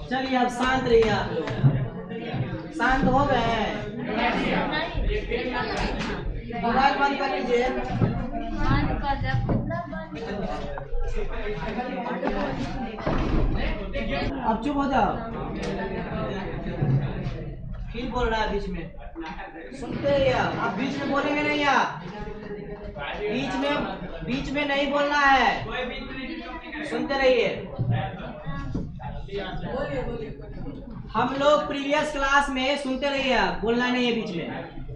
चलिए अब शांत रहिए आप लोग, शांत हो गए हैं? मोबाइल बंद कर लीजिए। अब चुप हो जाओ। फिर बोल रहा है बीच में, सुनते रहिए आप बीच में बोलेंगे नहीं, आप बीच में नहीं बोलना है, सुनते रहिए। हम लोग प्रीवियस क्लास में, सुनते रहिए आप, बोलना नहीं है बीच में।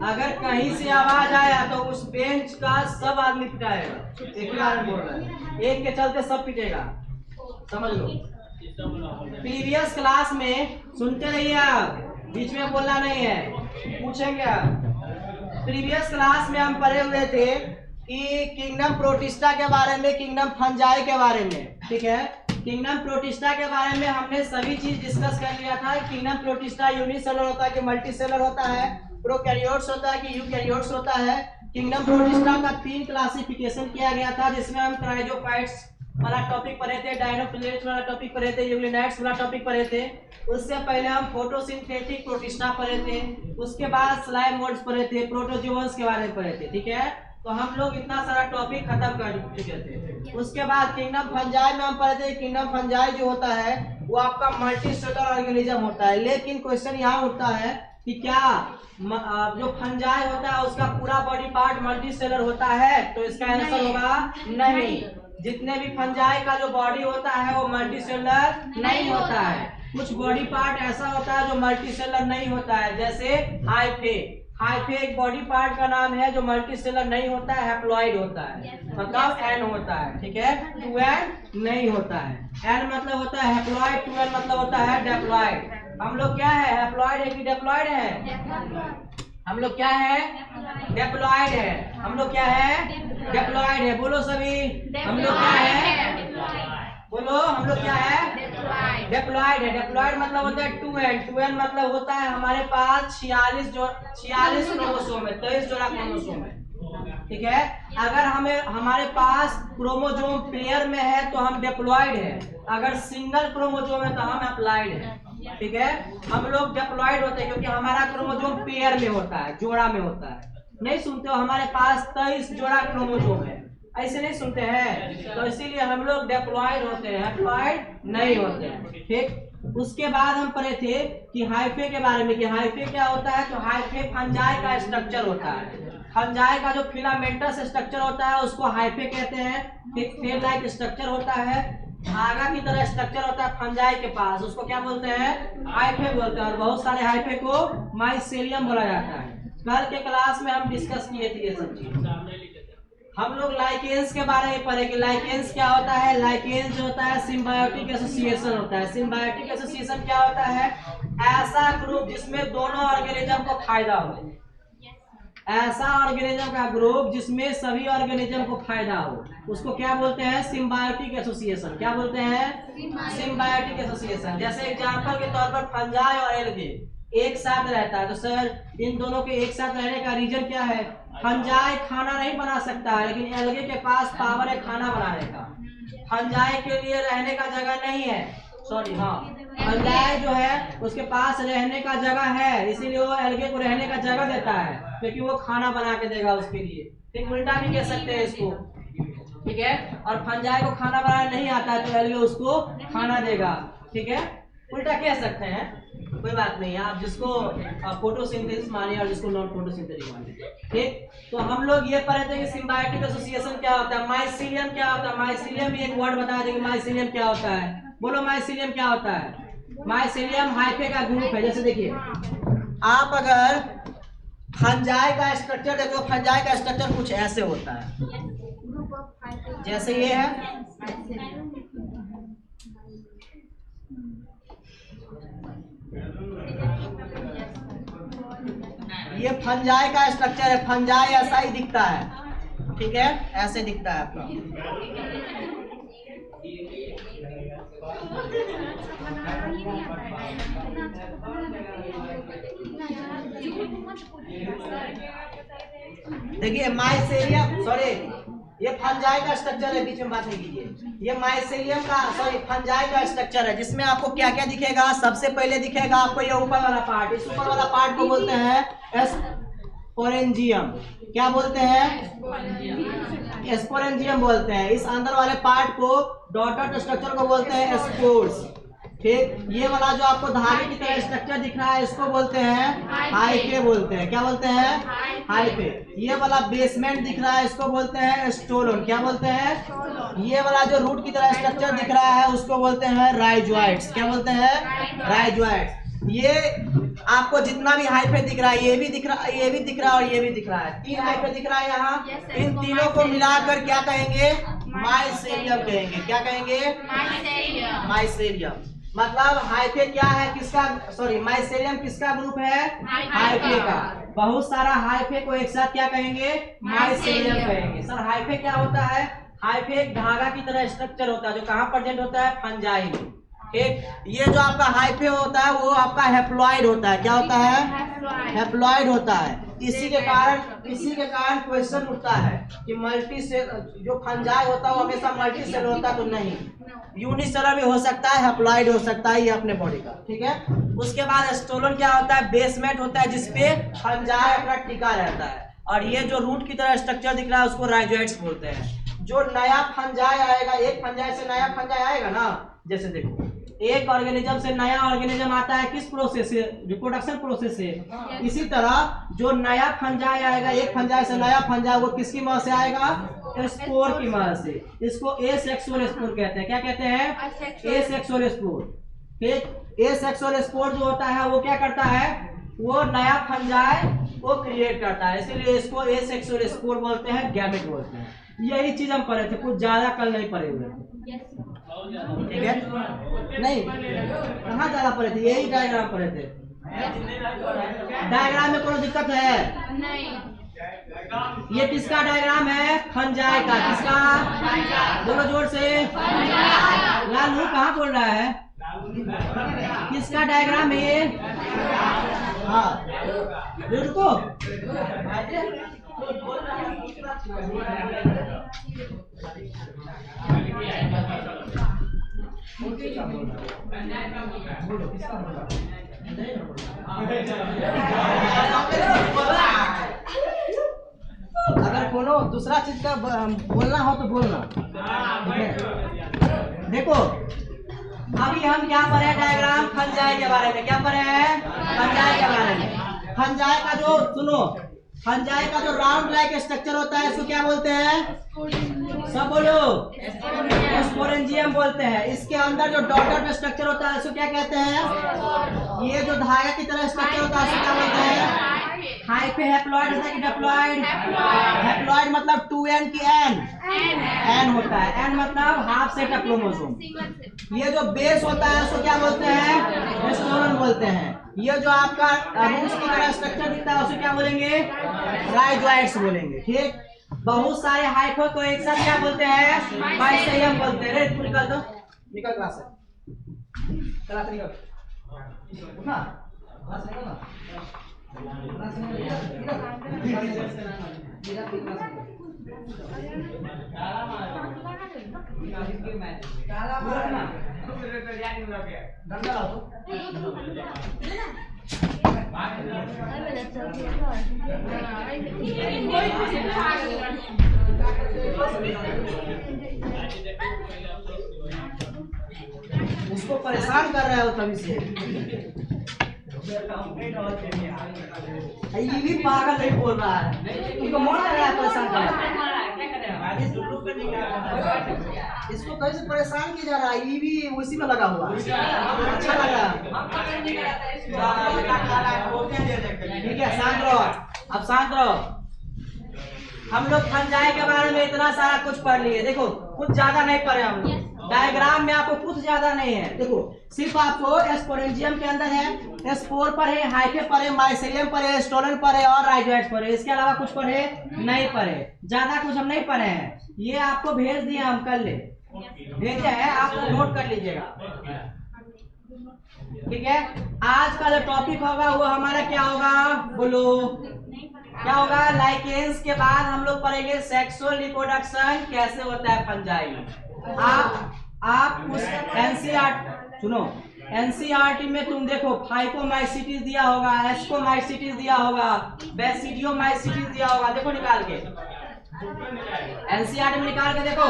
अगर कहीं से आवाज आया तो उस बेंच का सब आदमी पिटाएगा। एक ही आदमी बोल रहा है, एक के चलते सब पिटेगा, समझ लो। प्रीवियस क्लास में, सुनते रहिए आप, बीच में बोलना नहीं है। पूछेंगे आप, प्रीवियस क्लास में हम पढ़े हुए थे कि किंगडम प्रोटिस्टा के बारे में, किंगडम फंजाई के बारे में, ठीक है। किंगडम प्रोटिस्टा के बारे में हमने सभी चीज डिस्कस कर लिया था। किंगडम प्रोटिस्टा यूनिसेलुलर होता है कि मल्टीसेलुलर होता है, प्रोकैरियोट्स होता है कि यूकैरियोट्स होता है। किंगडम प्रोटिस्टा का 3 क्लासिफिकेशन किया गया था, जिसमें हम क्राइजोफाइट्स वाला टॉपिक पढ़े थे, डायनोफिलेट्स वाला टॉपिक पढ़े थे, यूग्लिनाइट्स वाला टॉपिक पढ़े थे। उससे पहले हम फोटोसिंथेटिक प्रोटिस्टा पढ़े थे, उसके बाद स्लाइम मोड्स पढ़े थे, प्रोटोजोअन्स के बारे में पढ़े थे, ठीक है। तो हम लोग इतना सारा टॉपिक खत्म कर चुके थे। उसके बाद किंगडम फंजाई में हम पढ़े थे, किंगडम फंजाई जो होता है वो आपका मल्टीसेलुलर ऑर्गेनिज्म होता है। लेकिन क्वेश्चन यहाँ उठता है कि क्या जो फंजाई होता है उसका पूरा बॉडी पार्ट मल्टीसेलुलर होता है? तो इसका आंसर होगा नहीं। जितने भी फंजाई का जो बॉडी होता है वो मल्टीसेलुलर नहीं होता है। कुछ बॉडी पार्ट ऐसा होता है जो मल्टीसेलुलर नहीं होता है, जैसे हाइफे। हाइफे एक बॉडी पार्ट का नाम है जो मल्टीसेलुलर नहीं होता है, हैप्लॉइड होता है, मतलब एन होता है, ठीक है। 2n नहीं होता है। एन मतलब होता है हैप्लॉइड, 2n मतलब होता है डिप्लॉइड। हम लोग क्या है, हैप्लॉइड है कि डिप्लॉइड है? हम लोग क्या है, डिप्लॉइड है। हम लोग क्या है, डिप्लॉइड है। बोलो सभी, हम लोग क्या है, बोलो हम लोग क्या है, डिप्लॉइड है। डिप्लॉइड मतलब होता है 2n। 2n मतलब होता है हमारे पास 46 क्रोमोसोम है, 23 जोड़ा क्रोमोसोम है, ठीक है। अगर हमें हमारे पास क्रोमोसोम पेयर में है तो हम डिप्लॉइड है, अगर सिंगल क्रोमोसोम है तो हम अप्लाइड है, ठीक है। हम लोग डिप्लॉइड होते हैं क्योंकि हमारा क्रोमोसोम पेयर में होता है, जोड़ा में होता है। नहीं सुनते हो, हमारे पास 23 जोड़ा क्रोमोसोम है, ऐसे नहीं सुनते हैं, तो इसीलिए हम लोग डिप्लॉइड होते हैं, हैप्लॉइड नहीं होते हैं, ठीक। उसके बाद हम पढ़े थे कि हाइफे के बारे में, कि हाइफे क्या होता है। तो हाइफे फंजाई का स्ट्रक्चर होता है। फंजाई का जो फिलामेंटस स्ट्रक्चर होता है उसको हाइफे कहते हैं। फेल लाइक स्ट्रक्चर होता है, धागा की तरह स्ट्रक्चर होता है फंजाई के पास, उसको क्या बोलते हैं, हाइफे बोलते हैं। और बहुत सारे हाइफे को माइसेलियम बोला जाता है। कल के क्लास में हम डिस्कस किए थे ये सब चीज। हम लोग लाइकेंस के बारे में पढ़े कि लाइकेंस क्या होता है। लाइकेंस जो होता है सिम्बायोटिक एसोसिएशन होता है। सिम्बायोटिक एसोसिएशन क्या होता है, ऐसा ग्रुप जिसमें दोनों ऑर्गेनिज्म को फायदा हो, ऐसा ऑर्गेनिज्म का ग्रुप जिसमें सभी ऑर्गेनिज्म को फायदा हो, उसको क्या बोलते हैं, सिम्बायोटिक एसोसिएशन। क्या बोलते हैं, सिम्बायोटिक एसोसिएशन। जैसे एग्जांपल के तौर पर फंजाई और एल्गे एक साथ रहता है, तो सर इन दोनों के एक साथ रहने का रीजन क्या है। फंजाई खाना नहीं बना सकता है, लेकिन एल्गे के पास पावर है खाना बनाने का। फंजाई के लिए रहने का जगह नहीं है, सॉरी, हाँ, फंजाई जो है उसके पास रहने का जगह है, इसीलिए वो एल्गे को रहने का जगह देता है, क्योंकि वो खाना बना के देगा उसके लिए। ठीक, उल्टा भी कह सकते हैं इसको, ठीक है। और फंजाई को खाना बनाना नहीं आता है तो एल्गे उसको खाना देगा, ठीक है। उल्टा कह सकते हैं, कोई बात नहीं है। आप जिसको फोटोसिंथेसिस माने और जिसको नॉन फोटोसिंथेटिक माने, ठीक। तो हम लोग ये पढ़े थे कि सिम्बायोटिक एसोसिएशन क्या होता है, माइसीलियम क्या होता है। माइसीलियम भी एक वर्ड बता देंगे, माइसीलियम क्या होता है। बोलो माइसीलियम क्या होता है। माइसीलियम हाइफे का ग्रुप है। जैसे देखिए, आप अगर फंजाई का स्ट्रक्चर देखो तो फंजाई का स्ट्रक्चर कुछ ऐसे होता है, जैसे ये है, ये फंजाई का स्ट्रक्चर है। फंजाई ऐसा ही दिखता है, ठीक है, ऐसे दिखता है आपका। देखिए माइसेलियम, सॉरी, ये फंजाई का स्ट्रक्चर है, बीच में बात नहीं कीजिए। ये माइसेलियम का फंजाई का स्ट्रक्चर है, जिसमें आपको क्या क्या दिखेगा। सबसे पहले दिखेगा आपको ये ऊपर वाला पार्ट। इस ऊपर वाला पार्ट को बोलते हैं स्पोरेंजियम। क्या बोलते हैं? स्पोरेंजियम बोलते हैं। इस अंदर वाले पार्ट को, डॉटेड स्ट्रक्चर को बोलते हैं स्पोर्स। ठीक, ये वाला जो आपको धागे की तरह स्ट्रक्चर दिख रहा है, इसको बोलते हैं हाइफे बोलते हैं। क्या बोलते हैं? हाइफे। ये वाला बेसमेंट दिख रहा है, इसको बोलते हैं स्टोलन। क्या बोलते हैं? ये वाला जो रूट की तरह स्ट्रक्चर दिख रहा है, उसको बोलते हैं राइजॉइड्स। क्या बोलते हैं? राइजॉइड्स। ये आपको जितना भी हाइफे दिख रहा है, ये भी दिख रहा है, ये भी दिख रहा है और ये भी दिख रहा है। 3 हाइफे दिख रहा है यहाँ। इन तीनों को मिलाकर क्या कहेंगे? माइसेलियम कहेंगे। क्या कहेंगे? माइसेलियम। मतलब हाइफे क्या है, किसका, सॉरी, माइसेलियम किसका ग्रुप है? हाइफे का। बहुत सारा हाइफे को एक साथ क्या कहेंगे? माइसेलियम कहेंगे। सर हाइफे क्या होता है? हाइफे एक धागा की तरह स्ट्रक्चर होता है, जो कहाँ प्रेजेंट होता है? फंजाई में। ठीक, ये जो आपका हाइफे होता है वो आपका हैप्लॉइड होता है। क्या होता है? हैप्लॉइड होता है। इसी के कारण क्वेश्चन उठता है कि मल्टी सेल, जो फंजाई होता है वो हमेशा मल्टी सेल होता है तो नहीं, यूनिसेलर भी हो सकता है, हैप्लॉइड हो सकता है, ये अपने बॉडी का। ठीक है, उसके बाद स्टोलन क्या होता है? बेसमेंट होता है, जिसपे फंजाई अपना टिका रहता है। और ये जो रूट की तरह स्ट्रक्चर दिख रहा है, उसको राइजॉइड्स बोलते हैं। जो नया फंजाई आएगा, एक फंजाई से नया फंजाई आएगा ना, जैसे देखो एक ऑर्गेनिज्म से नया ऑर्गेनिज्म आता है, किस प्रोसेस से? रिप्रोडक्शन प्रोसेस से। इसी तरह जो नया फंजाई आएगा, एक फंजाई से नया फंजाई, वो किसकी मदद से आएगा? स्पोर की मदद से। इसको एसेक्सुअल स्पोर कहते हैं। क्या कहते हैं? Asexual spore. ठीक, एसेक्सुअल स्पोर जो होता है वो क्या करता है? वो नया फंजाई वो क्रिएट करता है, इसीलिए इसको एसेक्सुअल स्पोर बोलते हैं, गैमेट बोलते हैं। यही चीज हम पढ़े थे, कुछ ज्यादा कल नहीं पढ़े हुए थे। ठीक है, नहीं कहाँ ज्यादा पढ़े थे, यही डायग्राम पढ़े थे। डायग्राम में कोई दिक्कत है? नहीं। ये किसका डायग्राम है? फंजाई का। किसका? बोलो जोर से। लालू कहाँ बोल रहा है? किसका डायग्राम है ये? हाँ, रुको। अगर कोनो दूसरा चीज का बोलना हो तो बोलना। देखो अभी हम क्या पढ़े? डायग्राम फंजाई के बारे में। क्या पढ़े हैं? फंजाई के बारे में। फंजाई का जो, सुनो, फंजाई का जो राउंड लाइक स्ट्रक्चर होता है, इसको क्या बोलते हैं? सब बोलो। स्पोरेंजियम बोलते हैं। इसके अंदर जो डॉटेड स्ट्रक्चर होता है, इसको क्या कहते हैं? ये जो धागा की तरह स्ट्रक्चर होता है, इसको क्या बोलते हैं? हाइफे। हैप्लॉइड होता है कि डिप्लॉइड? हैप्लॉइड मतलब 2n की n होता है। n मतलब हाफ सेट ऑफ क्रोमोसोम। ये जो बेस होता है उसको क्या बोलते हैं? स्टोलन बोलते हैं। ये जो आपका रूट्स की तरह स्ट्रक्चर दिखता है, उसे क्या बोलेंगे? राइजॉइड्स बोलेंगे। ठीक, बहुत सारे हाइफे को एक साथ क्या बोलते हैं? माइसेलियम बोलते हैं। रे तू निकल दो, निकल क्लास से, क्लास से निकल ना, क्लास से निकल ना, क्लास से उसको परेशान कर रहे हो तभी से। ये भी पागल नहीं बोल रहा है, उनको मन लग रहा है परेशान कर रहा है। इसको कैसे परेशान किया जा रहा है? ये भी उसी में लगा हुआ है। अच्छा लगा। ठीक है, शांत रहो। अब शांत रहो। हम लोग फंजाई के बारे में इतना सारा कुछ पढ़ लिए। देखो कुछ ज्यादा नहीं पढ़े हम लोग। डायग्राम में आपको कुछ ज्यादा नहीं है। देखो सिर्फ आपको स्पोरेंजियम के अंदर है, स्पोर पर है, हाइफे पर है, माइसेलियम पर है, स्टोलन पर है और राइजॉइड्स पर है। इसके अलावा कुछ पढ़े नहीं पढ़े, ज्यादा कुछ हम नहीं पढ़े हैं। ये आपको भेज दिए हम कल ले भेजे हैं, आप नोट कर लीजिएगा। ठीक है, आज का जो टॉपिक होगा वो हमारा क्या होगा? बोलो। क्या होगा? लाइकेंस के बाद हम लोग पढ़ेंगे सेक्सुअल रिप्रोडक्शन कैसे होता है फंजाई में। आप उस एनसीईआरटी सुनो, एनसीईआरटी में तुम देखो फाइकोमाइसिटिस दिया होगा, एस्कोमाइसिटिस दिया होगा, बेसिडियोमाइसिटिस दिया होगा, देखो निकाल के एनसीईआरटी में निकाल के देखो।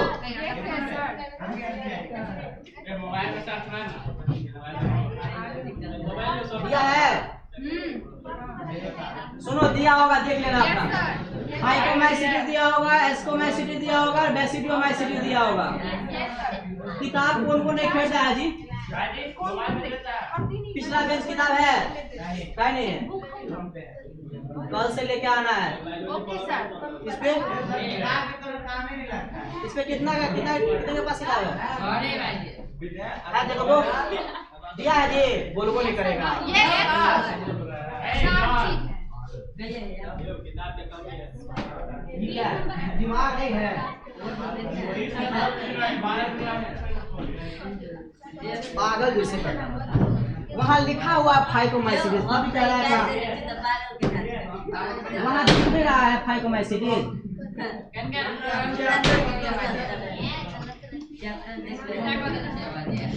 दिया है, सुनो दिया होगा, देख लेना अपना। फाइकोमाइसिटिस दिया होगा, एस्कोमाइसिटिस दिया होगा, बेसिडियोमाइसिटिस दिया होगा। किताब कौन कौन नहीं खरीदा है जी? पिछला बेंच किताब है? क्या नहीं है? कल से लेके आना है। इस पे कितना का, कितने के पास किताब है? देखो वो दिया है जी, बोल नहीं करेगा। दिमाग नहीं है, पागल जैसे करना। वहाँ लिखा हुआ फाइकोमाइसिटिस, अभी कह रहा था वहाँ दिख नहीं रहा है फाइकोमाइसिटिस।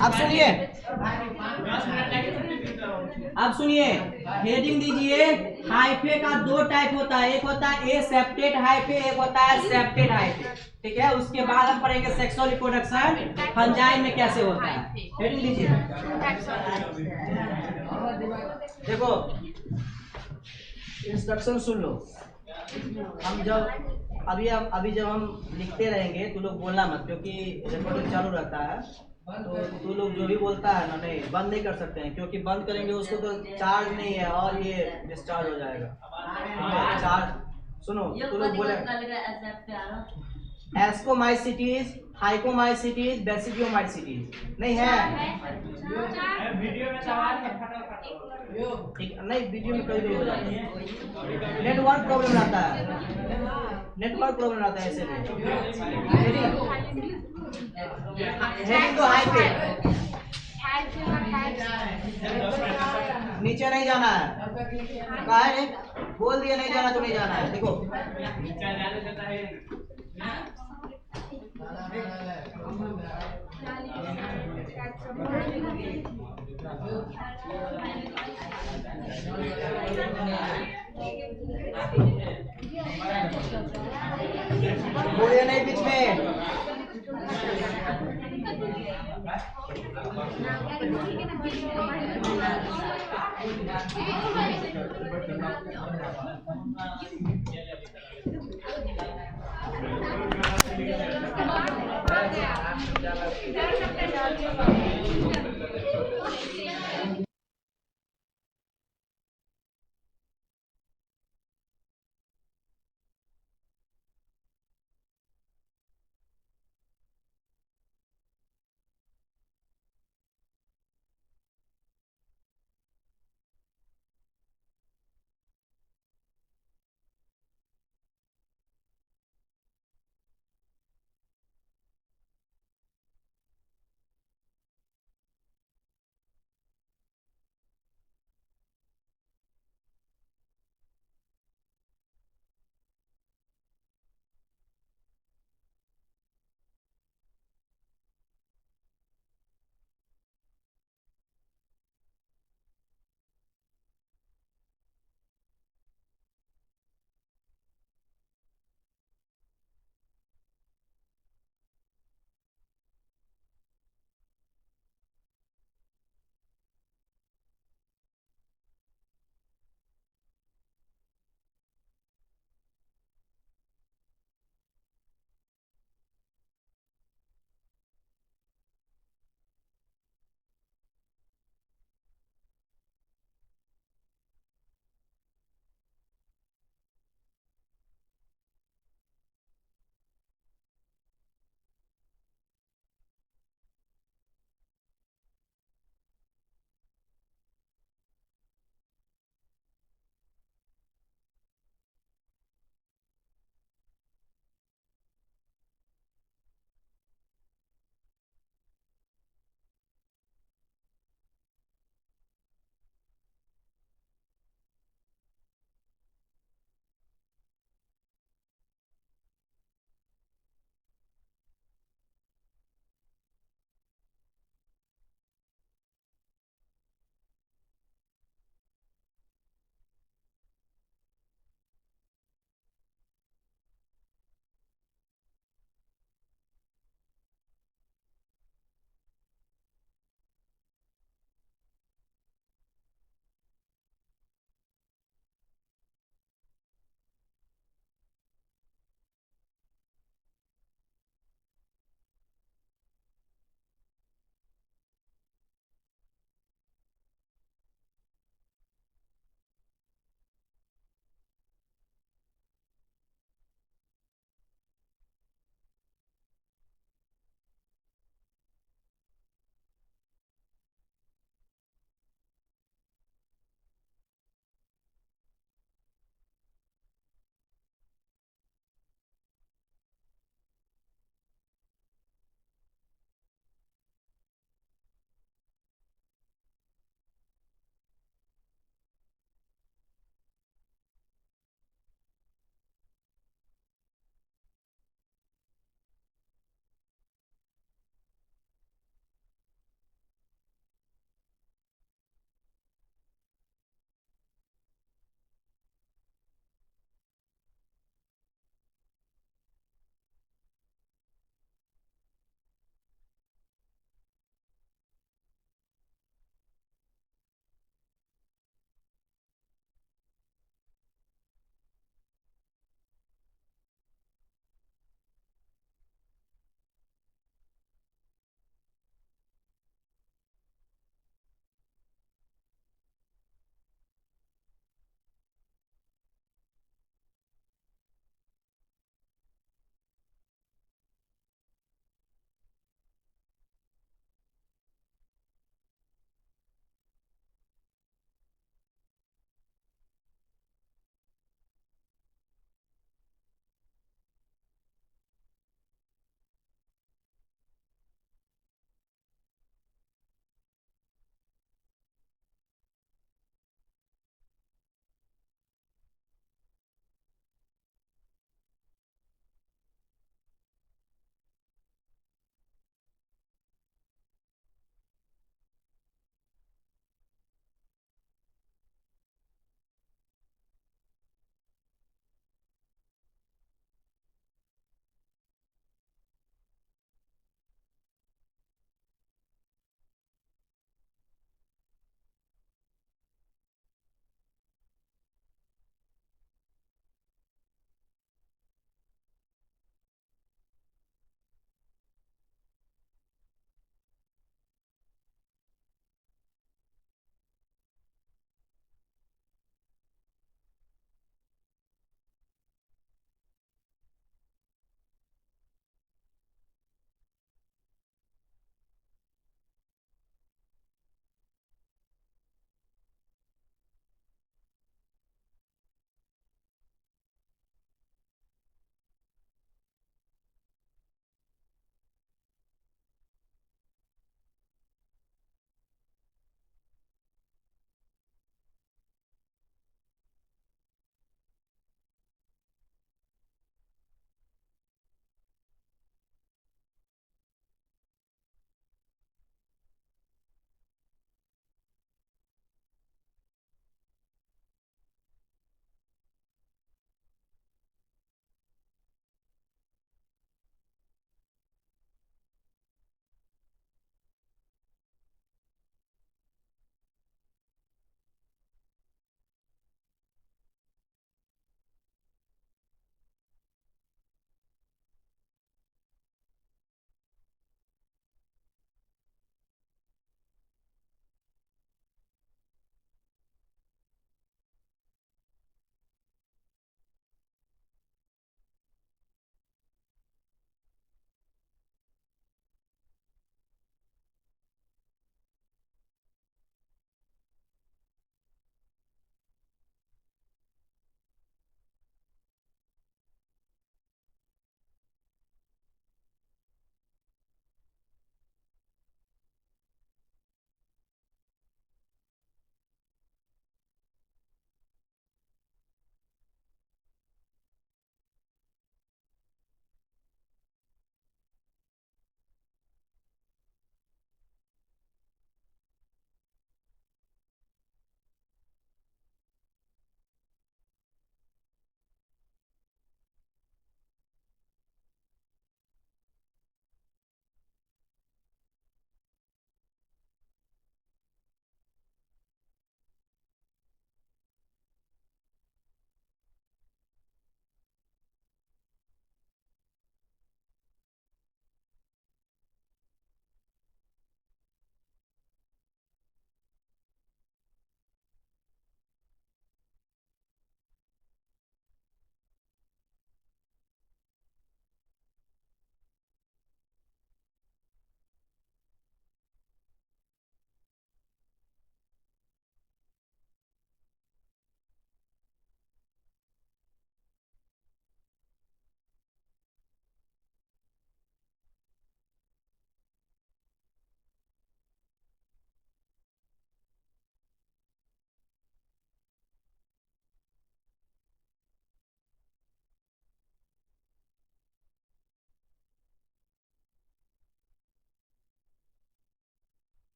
अब सुनिए, हेडिंग दीजिए। हाइफे का दो टाइप होता है, एक होता है ए सेप्टेट हाइफे, एक होता है सेप्टेट हाइफे। ठीक है, उसके बाद हम पढ़ेंगे सेक्सुअल रिप्रोडक्शन फंजाई में कैसे होता है। हेडिंग दीजिए। देखो इंस्ट्रक्शन सुन लो। हम जब हम लिखते रहेंगे तो लोग बोलना मत, क्योंकि रिकॉर्डिंग चालू रहता है। तो लोग जो भी बोलता है ना, नहीं बंद नहीं कर सकते हैं, क्योंकि बंद करेंगे उसको तो चार्ज नहीं है और ये डिस्चार्ज हो जाएगा। चार्ज सुनो, तो लोग बोले एस्कोमाइसिटिस, फाइकोमाइसिटिस, बेसिडियोमाइसिटिस नहीं है। वीडियो में ठीक नहीं, वीडियो में कभी हो जाता है, नेटवर्क प्रॉब्लम आता है, ऐसे में। हेडिंग तो हाई पे, नीचे नहीं जाना है। कहा है बोल दिया नहीं जाना तो नहीं जाना है। देखो बोलिए नहीं बीच में।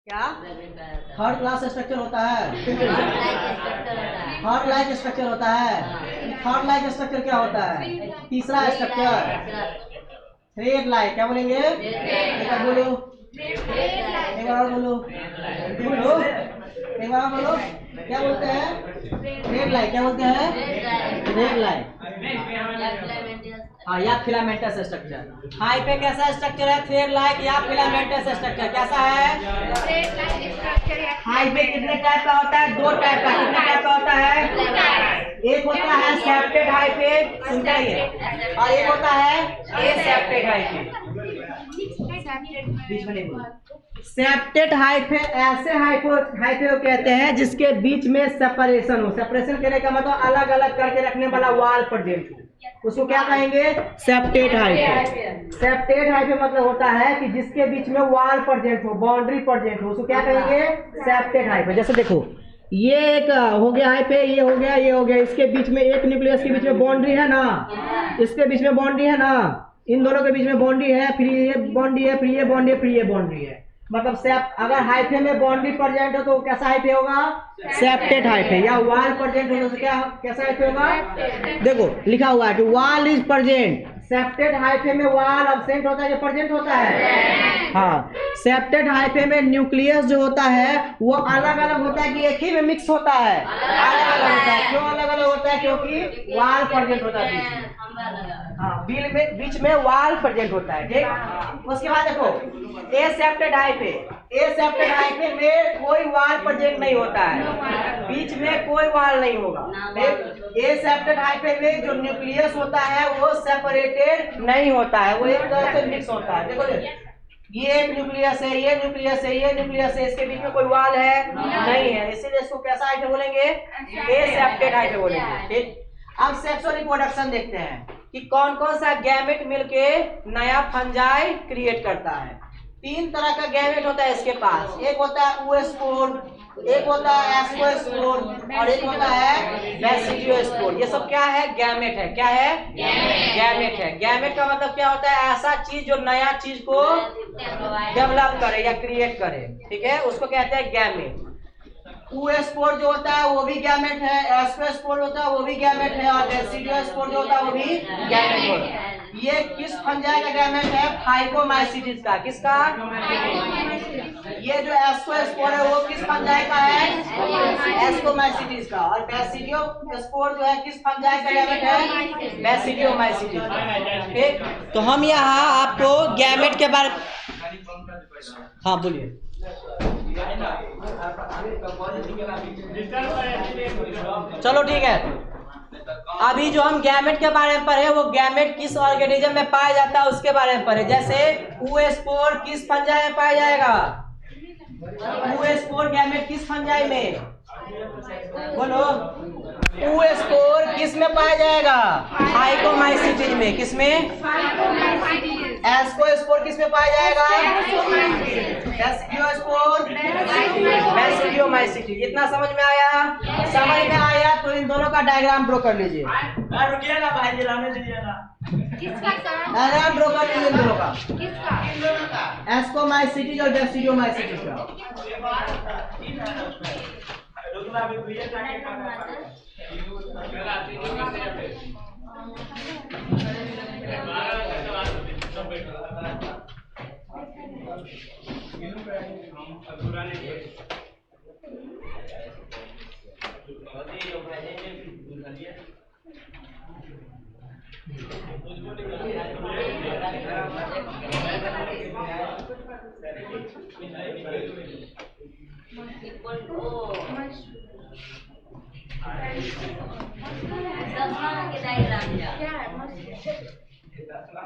क्या थर्ड क्लास स्ट्रक्चर होता है? थर्ड लाइक स्ट्रक्चर होता है। थर्ड लाइक स्ट्रक्चर क्या होता है? तीसरा स्ट्रक्चर थ्रेड लाइक। क्या बोलेंगे? एक बार बोलो, एक बार बोलो, बोलो एक बार बोलो। क्या बोलते हैं? Thread like. क्या बोलते हैं? Thread like. हाँ, या फिलामेंटस स्ट्रक्चर। हाइफे कैसा स्ट्रक्चर है? थ्रेड लाइक या फिलामेंटस स्ट्रक्चर। कैसा है? हाइफे कितने टाइप का होता है? दो टाइप का। कितने टाइप का होता है? एक होता है सेप्टेड हाइफे, सुनते रहिए, और एक होता है एसेप्टेड हाइफे। बीच में नहीं बोलो। सेप्टेड हाइफे ऐसे हाइफे को कहते हैं जिसके बीच में सेपरेशन हो। सेपरेशन कहने का मतलब अलग अलग करके रखने वाला वाल प्रेजेंट हो, उसको क्या कहेंगे? Septate hyphae. सेप्टेड हाइफे मतलब होता है कि जिसके बीच में वाल प्रेजेंट हो, बाउंड्री प्रेजेंट हो, उसको क्या कहेंगे? Septate hyphae. जैसे देखो, ये एक हो गया हाइफे, ये हो गया, ये हो गया, इसके बीच में एक न्यूक्लियस के बीच में बाउंड्री है ना, इसके बीच में बाउंड्री है ना, इन दोनों के बीच में बाउंड्री है, फिर ये बाउंड्री है, फिर ये बाउंड्री है, फिर ये बाउंड्री है। मतलब अगर हाइफे में बाउंड्री प्रेजेंट हो तो कैसा हाइफे होगा? Septate hyphae. या वाल प्रेजेंट हो तो क्या कैसा हाइफे होगा? देखो लिखा हुआ है कि वाल इज प्रेजेंट। सेप्टेड हाइफे में वाल अब्सेंट होता है या प्रेजेंट होता है? हाँ, सेप्टेड हाइफे में न्यूक्लियस जो होता है वो अलग अलग होता है कि एक ही में मिक्स होता है? अलग अलग होता है। क्यों अलग अलग होता है? क्योंकि वाल प्रेजेंट होता है बीच में। हाँ, बीच में वाल प्रेजेंट होता है। ठीक, उसके बाद देखो एसेप्टेड हाइफे। एसेप्टेड हाइफे में कोई वाल प्रेजेंट नहीं होता है, बीच में कोई वाल नहीं होगा। एसेप्टेड हाइफे में जो न्यूक्लियस होता है वो सेपरेटेड नहीं होता है, वो एक तरह से मिक्स होता है। देखो ये एक न्यूक्लियस है, ये न्यूक्लियस है, ये न्यूक्लियस है, इसके बीच में कोई वाल है नहीं है, इसीलिए इसको कैसा हाइफे बोलेंगे? एसेप्टेड हाइफे बोलेंगे। ठीक, अब सेक्सुअल रिप्रोडक्शन देखते हैं कि कौन कौन सा गैमेट मिलके नया फंजाई क्रिएट करता है। तीन तरह का गैमेट होता है इसके पास। एक होता है oospore, एक होता है ascospore और एक होता है basidiospore। ये सब क्या है? गैमेट है। क्या है? गैमेट है। गैमेट का मतलब क्या होता है? ऐसा चीज जो नया चीज को डेवलप करे या क्रिएट करे। ठीक है, उसको कहते हैं गैमेट। oospore जो होता है वो भी गैमेट है, ascospore होता है वो भी गैमेट है, और basidiospore जो होता है वो भी गैमेट होता है। ये किस फंजाई का गैमेट है? फाइकोमाइसीटिस का। किसका? ये जो एस्कोस्पोर है वो किस फंजाई का है? एस्कोमाइसीटिस का। और बेसिडियोस्पोर जो है किस फंजाई का गैमेट है? बेसिडियोमाइसीटिस का। ठीक, तो हम यहाँ आपको गैमेट के बारे। हाँ बोलिए। चलो ठीक है, अभी जो हम गैमेट के बारे में पढ़े वो गैमेट किस ऑर्गेनिज्म में पाया जाता है उसके बारे में पढ़े। जैसे oospore किस फंजाई में पाया जाएगा? oospore गैमेट किस फंजाई में? बोलो। oospore किस में पाया जाएगा? फाइकोमाइसीटिस में। किस में? एस्कोस्पोर किस में पाया जाएगा? बेसिडियोमाइसीटिस। इतना समझ में आया? समझ में आया तो इन दोनों का डायग्राम ड्रॉ कर लीजिए। रुकिएगा भाई, रहने दीजिएगा। डायग्राम ड्रॉ कर लीजिए इन दोनों का। किसका? एस्कोमाइसीटिस और बेसिडियोमाइसीटिस का।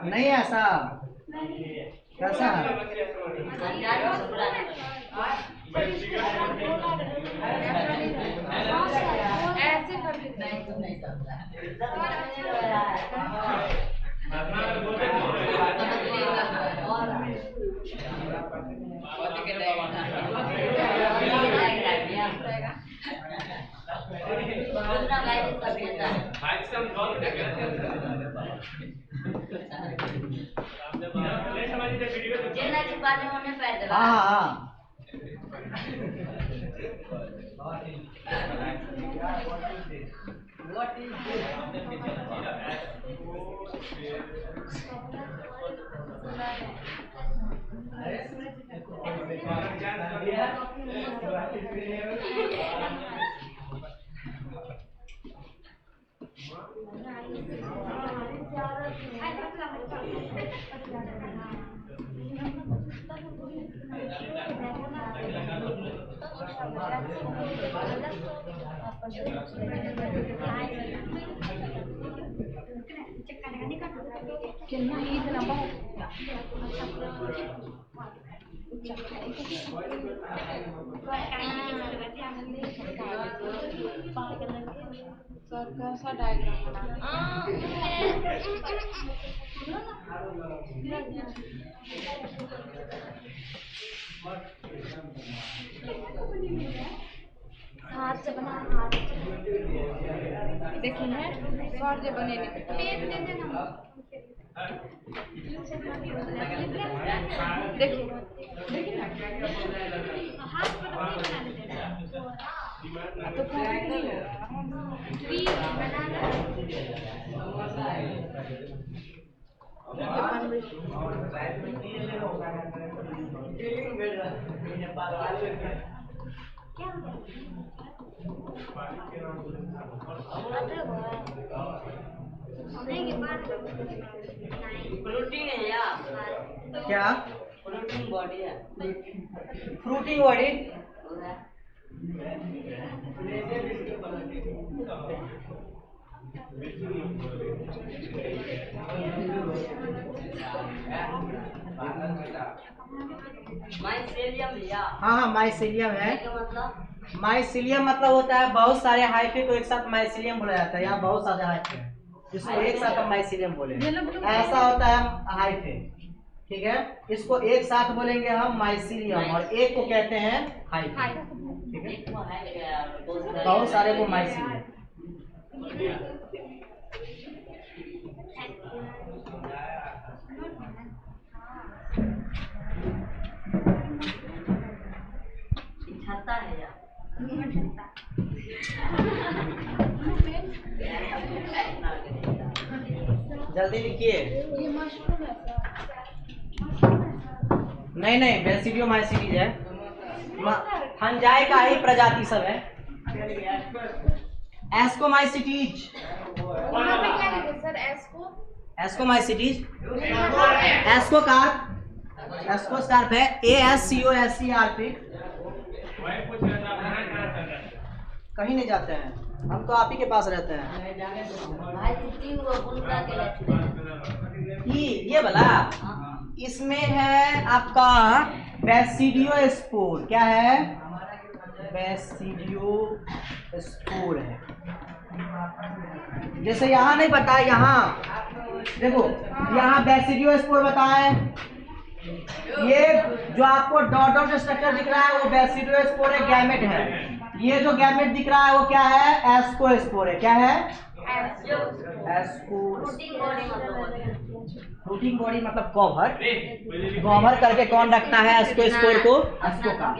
नहीं ऐसा कैसा? हाँ हाँ, सा डायग्राम बना हाथ से बना हाथ देखिए है स्वर जो बने देखिए हाथ पर तो प्रोटीन है यार क्या प्रोटीन बॉडी है फ्रूटिंग बॉडी हाँ हाँ माइसेलियम है माइसेलियम मतलब होता है बहुत सारे हाइफे को एक साथ माइसेलियम बोला जाता है। यहाँ बहुत सारे हाइफे हैं जिसको एक साथ हम माइसेलियम बोले ऐसा होता है हाइफे ठीक है। इसको एक साथ बोलेंगे हम माइसेलियम और एक को कहते हैं हाइफे ठीक है। बहुत सारे को माइसेलियम छत्ता है यार जल्दी लिखिए। नहीं बेसिडियोमाइसीटीज है फंजाई का ही प्रजाति सब है। एस्कोमाइसीटीज एस्कोमाइसीटीज एस्कोस्कार्प है ASCOSCRP कहीं नहीं जाते हैं हम तो आप ही के पास रहते हैं। ये वाला इसमें है आपका बेसिडियोस्पोर क्या है बेसिडियोस्पोर है। जैसे यहाँ नहीं बताया यहाँ देखो यहाँ बेसिडियोस्पोर बताए ये जो आपको डॉट डॉट स्ट्रक्चर दिख रहा है वो बेसिडियोस्पोर है गैमेट है। ये जो गैमेट दिख रहा है वो क्या है एस्कोस्पोर है क्या है फ्रूटिंग बॉडी मतलब कवर करके कौन रखता है एस्कोस्पोर को एस्कोकार्प।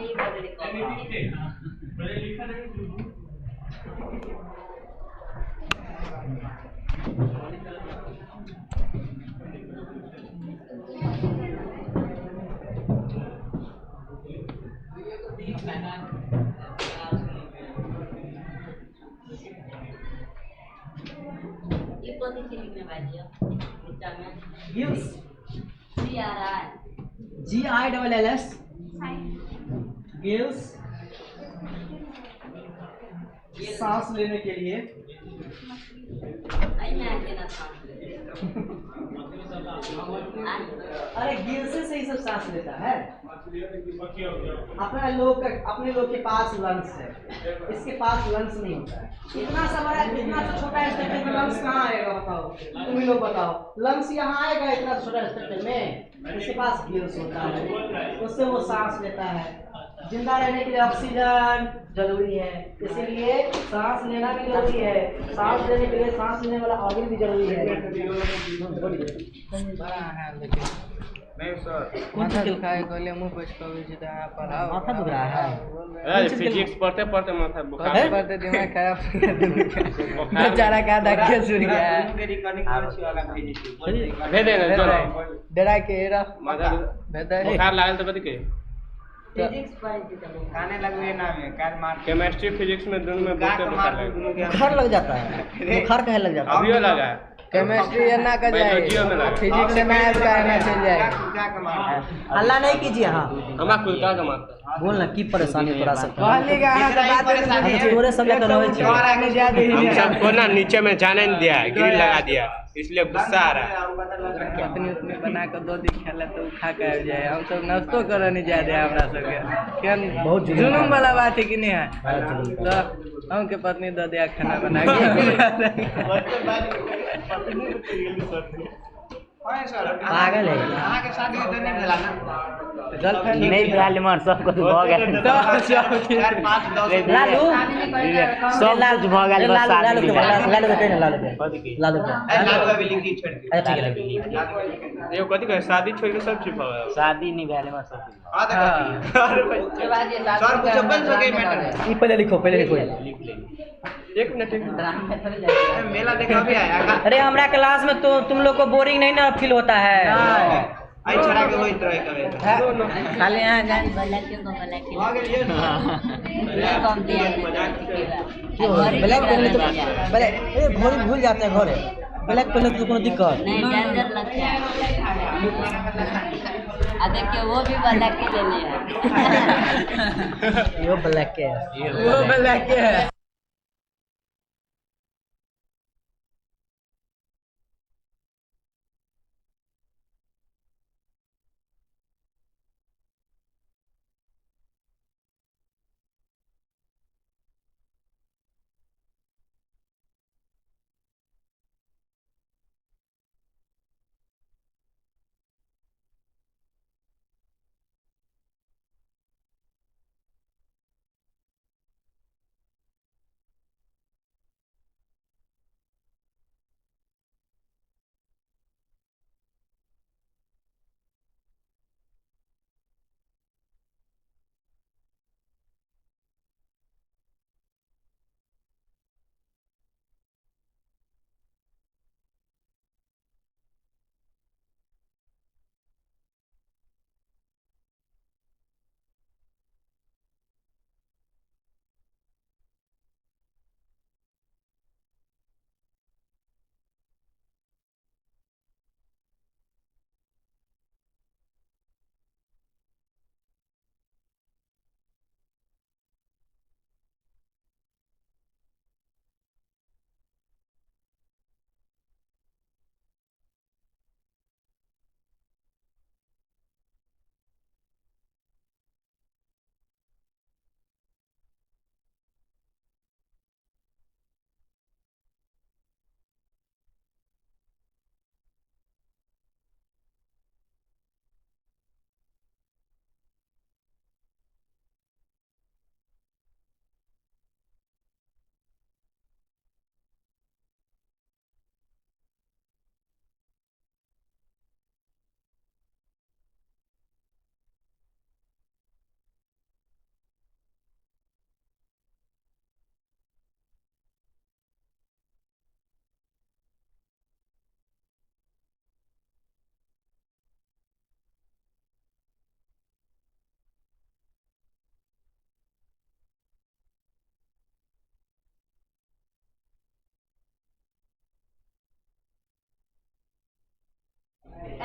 GILLS गिल्स सांस लेने के लिए अरे गिल्स से ही सब सांस लेता है। अपने लोग के पास लंग्स है इसके पास लंग्स नहीं होता है। इतना सा बड़ा इतना सा छोटा स्ट्रक्चर में लंग्स कहाँ आएगा बताओ तुम ही लोग बताओ। लंग्स यहाँ आएगा इतना छोटा स्ट्रक्चर में इसके पास गिल्स होता है उससे वो सांस लेता है। जिंदा रहने के लिए ऑक्सीजन जरूरी है इसीलिए सांस लेना भी जरूरी है। सांस लेने के लिए सांस लेने वाला ऑर्गन भी जरूरी है। माथा दुखाए गोले मुंह पे कभी जिदा पढ़ाओ माथा दुख रहा है। अरे फिजिक्स पढ़ते पढ़ते माथा बुखार पढ़ते पढ़ते दिमाग खराब बेचारा का धक्के सुन गया भेज देना चलो डरा के रा माथा बेहतर बुखार लागल तो कथी के खाने लगे ना में कार मार केमिस्ट्री फिजिक्स में दोनों में बहुत बुखार लगा बुखार लग जाता है, बुखार कहे लग जाता है। अभी लगा केमिस्ट्री ना कर बायोलॉजी में लगा। फिजिक्स से मैथ का ना चल जाएगा हल्ला नहीं कीजिए। हाँ हमारा खुद का कमाता बोल ना, की परेशानी तोरा सब कहली का बात तोरे सब लेकर रहे छी। आने ज्यादा हम सबको ना नीचे में जाने नहीं दिया ग्रिल लगा दिया इसलिए गुस्सा आ रहा है पत्नी उतनी बना कर दो दिन खेला तो खा के आ जाए। हम सब नाश्तो करे नहीं जाते हमरा सबके क्या बहुत जुनून वाला बात है कि नहीं है तो हम के पत्नी दो दिया खाना बना के पागल है के शादी तो नहीं भेला ना गर्लफ्रेंड नहीं भेल मर सब कुछ भ गेल। लालू सब कुछ भ गेल बस लालू के लालू के लालू के लालू अभी लिख दी छोड़ अच्छा ठीक है। ये कथी कहे शादी छोड़ के सब चीज हो गया शादी नहीं भेल मर सब। आ सर कुछ बन सके मैटर ई पहले लिखो एक मिनट मेला देखा भी आया का अरे हमरा क्लास में तो तुम लोग को बोरिंग नहीं ना फील होता है। आई छड़ा के होई तरह करे खाली यहाँ जान आ गेल ये ब्लैक पहले तो ब्लैक घोड़ी भूल जाते हैं घरे। ब्लैक पहले तो कोनो दिक्कत नहीं डेंजर लगता है। देखिए वो भी ब्लैक के ले लिया यो ब्लैक के है। वो ब्लैक के है।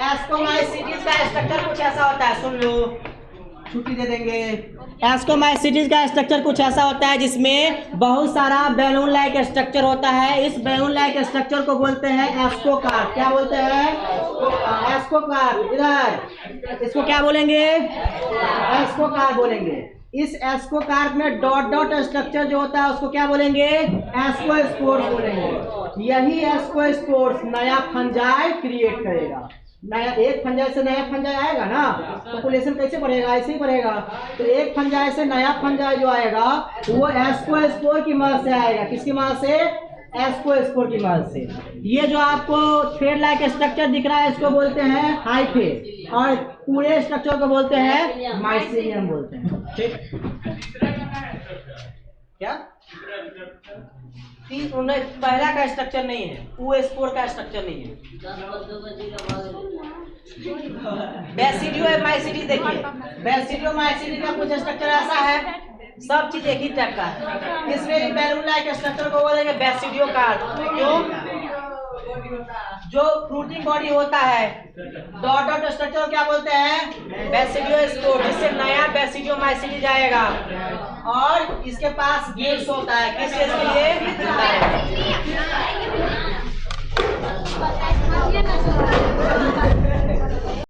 एस्कोमाइसिटीज का स्ट्रक्चर कुछ ऐसा होता है, सुन लो, छुट्टी दे देंगे। एस्कोमाइसिटीज का स्ट्रक्चर कुछ ऐसा होता है जिसमें बहुत सारा बैलून लाइक स्ट्रक्चर होता है। इस बैलून लाइक स्ट्रक्चर को बोलते हैं एस्कोकार्प। क्या बोलते हैं? एस्कोकार्प। इधर इसको क्या बोलेंगे? एस्कोकार्प बोलेंगे। इस एस्कोकार्प में डॉट डॉट स्ट्रक्चर जो होता है उसको क्या बोलेंगे? एस्कोस्पोर्स बोलेंगे। यही एस्कोस्पोर्स नया फंजाई क्रिएट करेगा। नया एक फंजाई से नया फंजाई आएगा ना, पॉपुलेशन कैसे बढ़ेगा? ऐसे ही बढ़ेगा। तो एक फंजाई से नया फंजाई जो आएगा वो एस्कोस्पोर की मदद से आएगा। किसकी मदद से? एस्को स्पोर की मदद से। ये जो आपको थ्रेड लाइक स्ट्रक्चर दिख रहा है इसको बोलते हैं हाइफे, और पूरे स्ट्रक्चर को बोलते हैं माइसीलियम बोलते हैं। ठीक, क्या पहला का स्ट्रक्चर नहीं है, वो स्पोर का स्ट्रक्चर नहीं है। बेसिडियो माइसिडी देखिए, बेसिडियो माइसिडी का कुछ स्ट्रक्चर ऐसा है, सब चीज एक ही टाइप का है। इसमें बैलून लाइक स्ट्रक्चर को बोलेंगे बेसिडियो कार्ड। क्यों? जो फ्रूटिंग बॉडी होता है डॉट डॉट स्ट्रक्चर को क्या बोलते हैं? बेसिडियो स्पोर, जिससे नया बेसिडियो माइसिडी जाएगा, और इसके पास गेट्स होता है, किस चीज के लिए?